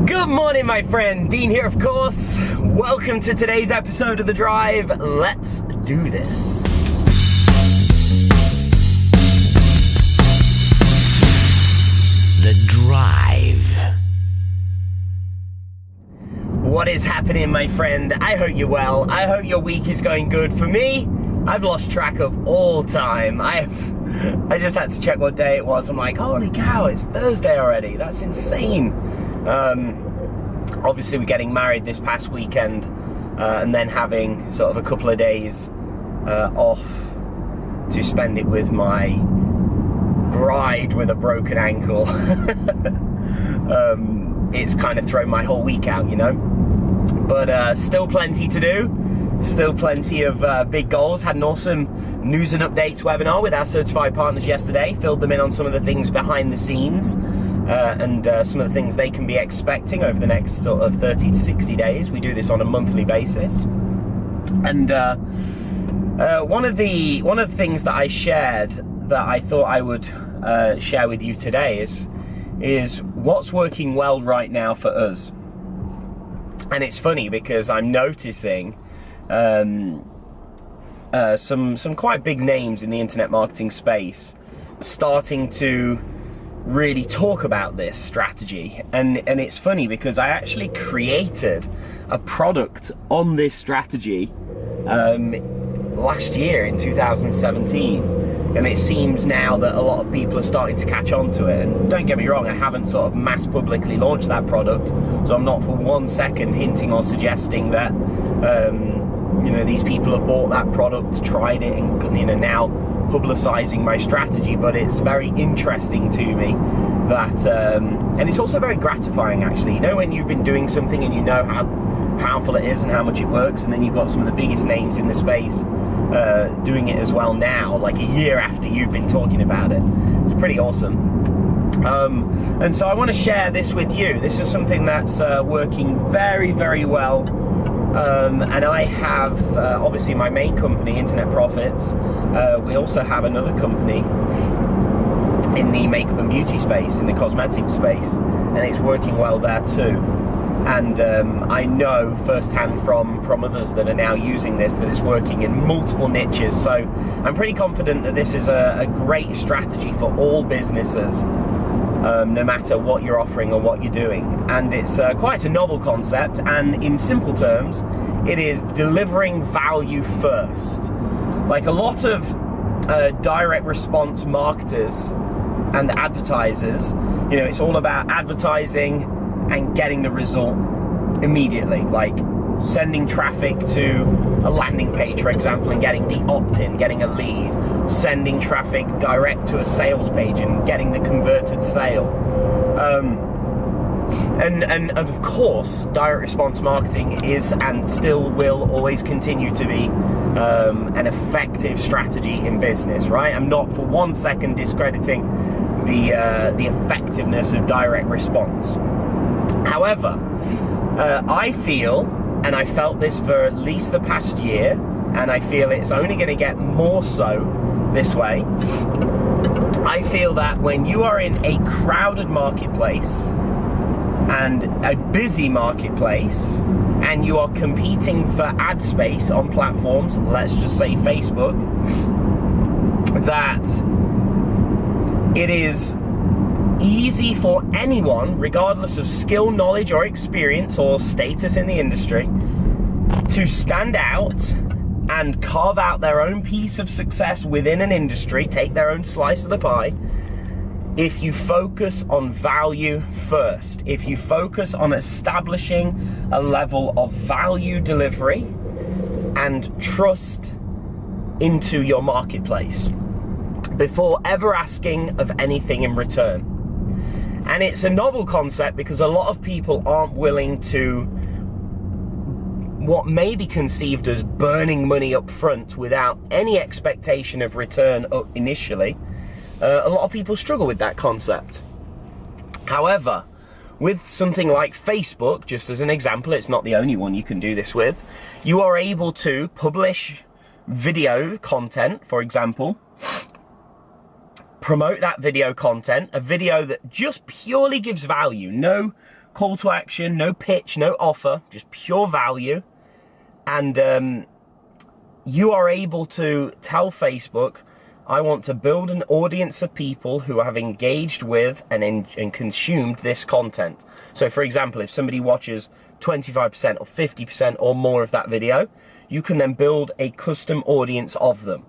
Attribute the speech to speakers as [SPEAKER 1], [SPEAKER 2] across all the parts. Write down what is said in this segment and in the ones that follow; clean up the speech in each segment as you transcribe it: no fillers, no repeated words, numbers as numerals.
[SPEAKER 1] Good morning, my friend. Dean here, of course. Welcome to today's episode of The Drive. Let's do this. The Drive. What is happening, my friend? I hope you're well. I hope your week is going good. For me, I've lost track of all time. I just had to check what day it was. I'm like, holy cow, it's Thursday already. That's insane. Obviously we're getting married this past weekend, and then having sort of a couple of days off to spend it with my bride with a broken ankle. It's kind of thrown my whole week out, you know, but still plenty to do. Still plenty of big goals. Had an awesome news and updates webinar with our certified partners yesterday. Filled them in on some of the things behind the scenes and some of the things they can be expecting over the next sort of 30 to 60 days. We do this on a monthly basis. And one of the things that I shared that I thought I would share with you today is what's working well right now for us. And it's funny because I'm noticing some quite big names in the internet marketing space starting to really talk about this strategy, and it's funny because I actually created a product on this strategy last year in 2017, and it seems now that a lot of people are starting to catch on to it. And don't get me wrong, I haven't sort of mass publicly launched that product, so I'm not for 1 second hinting or suggesting that you know, these people have bought that product, tried it, and, you know, now publicizing my strategy. But it's very interesting to me that, and it's also very gratifying, actually. You know, when you've been doing something and you know how powerful it is and how much it works, and then you've got some of the biggest names in the space doing it as well now, like a year after you've been talking about it. It's pretty awesome. And so I want to share this with you. This is something that's working very, very well. And I have, obviously, my main company, Internet Profits. We also have another company in the makeup and beauty space, in the cosmetic space, and it's working well there too. And I know firsthand from others that are now using this that it's working in multiple niches. So I'm pretty confident that this is a great strategy for all businesses. No matter what you're offering or what you're doing. And it's quite a novel concept, and in simple terms, it is delivering value first. Like a lot of direct response marketers and advertisers, you know, it's all about advertising and getting the result immediately, like sending traffic to a landing page, for example, and getting the opt-in, getting a lead, sending traffic direct to a sales page and getting the converted sale. And of course, direct response marketing is and still will always continue to be an effective strategy in business, right? I'm not for 1 second discrediting the effectiveness of direct response. However, I feel, and I felt this for at least the past year, and I feel it's only going to get more so this way. I feel that when you are in a crowded marketplace and a busy marketplace, and you are competing for ad space on platforms, let's just say Facebook, that it is easy for anyone, regardless of skill, knowledge, or experience, or status in the industry, to stand out and carve out their own piece of success within an industry, take their own slice of the pie, if you focus on value first, if you focus on establishing a level of value delivery and trust into your marketplace before ever asking of anything in return. And it's a novel concept because a lot of people aren't willing to what may be conceived as burning money up front without any expectation of return initially. A lot of people struggle with that concept. However, with something like Facebook, just as an example, it's not the only one you can do this with, you are able to publish video content, for example, promote that video content, a video that just purely gives value, no call to action, no pitch, no offer, just pure value. And you are able to tell Facebook, I want to build an audience of people who have engaged with and consumed this content. So for example, if somebody watches 25% or 50% or more of that video, you can then build a custom audience of them.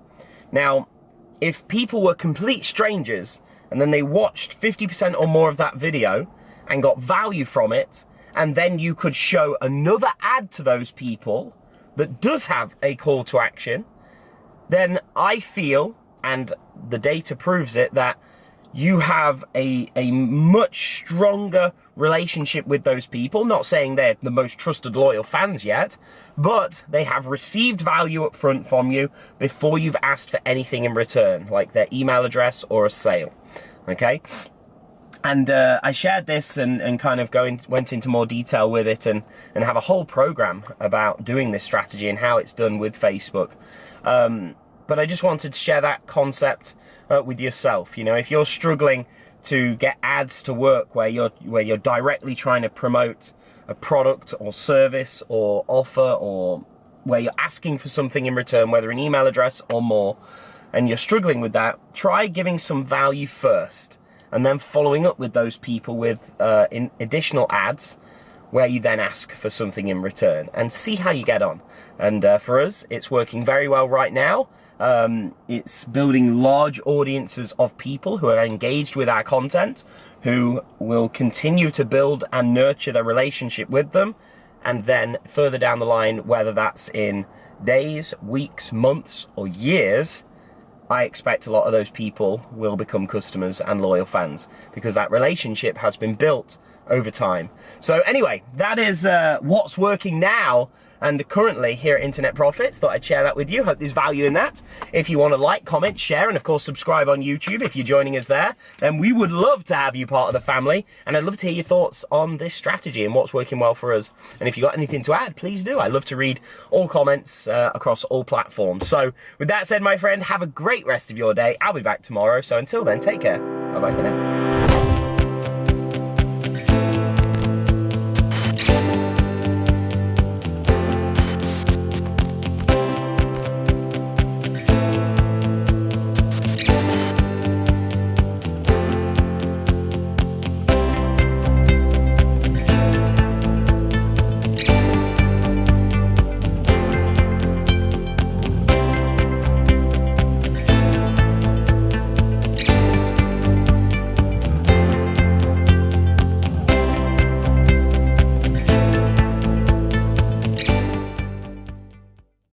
[SPEAKER 1] Now, if people were complete strangers and then they watched 50% or more of that video and got value from it, and then you could show another ad to those people that does have a call to action, then I feel, and the data proves it, that you have a much stronger relationship with those people. Not saying they're the most trusted, loyal fans yet, but they have received value up front from you before you've asked for anything in return, like their email address or a sale, okay? And I shared this and kind of went into more detail with it and have a whole program about doing this strategy and how it's done with Facebook. But I just wanted to share that concept with yourself. You know, if you're struggling to get ads to work where you're directly trying to promote a product or service or offer, or where you're asking for something in return, whether an email address or more, and you're struggling with that, try giving some value first and then following up with those people with additional ads where you then ask for something in return, and see how you get on. And for us, it's working very well right now. It's building large audiences of people who are engaged with our content, who will continue to build and nurture their relationship with them, and then further down the line, whether that's in days, weeks, months, or years, I expect a lot of those people will become customers and loyal fans, because that relationship has been built over time. So anyway, that is what's working now and currently here at Internet Profits. Thought I'd share that with you. Hope there's value in that. If you want to like, comment, share, and of course subscribe on YouTube if you're joining us there, then we would love to have you part of the family, and I'd love to hear your thoughts on this strategy and what's working well for us. And if you've got anything to add, please do. I love to read all comments across all platforms. So with that said, my friend, have a great rest of your day. I'll be back tomorrow, so until then, take care. Bye-bye for now.